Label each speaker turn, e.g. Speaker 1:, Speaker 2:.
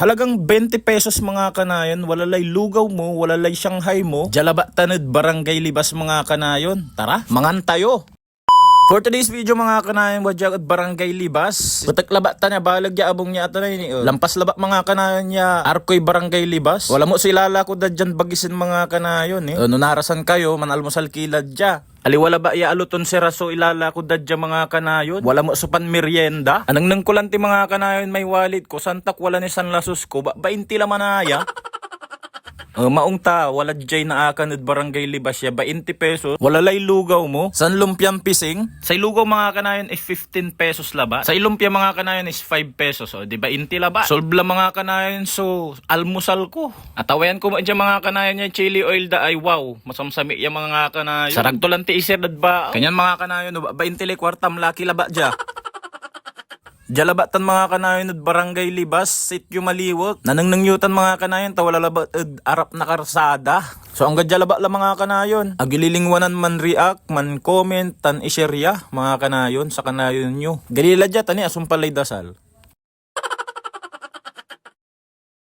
Speaker 1: Halagang 20 pesos mga kanayon, walalay lugaw mo, walalay Shanghai mo, jalaba tanod barangay libas mga kanayon. Tara, mangan tayo! For today's video mga kanayon, wadya at barangay libas. Butak laba ta niya, balag ya abong niya ata na yun. Lampas laba mga kanayon niya, arkoy barangay libas. Wala mo silala ko da dyan bagisin mga kanayon eh. Nunarasan kayo, manalmusal kilad dya. Aliwala ba ya aluton si raso ilala ko dadya mga kanayon? Wala mo supan merienda? Anang nang kulanti mga kanayon may wallet ko, santak wala ni San Lasus ko, ba 20 laman aya? Maong ta, wala djay na akan at barangay libas ya, 20 pesos. Wala lay lugaw mo. San lumpiang pising? Sa lugaw mga kanayon is 15 pesos laba. Sa lumpia mga kanayon is 5 pesos. O, di ba 20 laba? Solve la mga kanayon, so almusal ko. Atawayan ko dyan mga kanayon niya, chili oil da ay wow. Masamsami yung mga kanayon. Sarag to lang ti isir ba? Kanyan mga kanayon, 20 li kwartam laki laba dya. Jalabatan mga kanayon at barangay libas, sityo maliwak. Nanang nangyutan mga kanayon, tawala labat arap na karsada. So ang gadjalaba la mga kanayon. Agililingwanan man react, man comment, tan iserya mga kanayon sa kanayon nyo. Galila dya tani asumpalay dasal.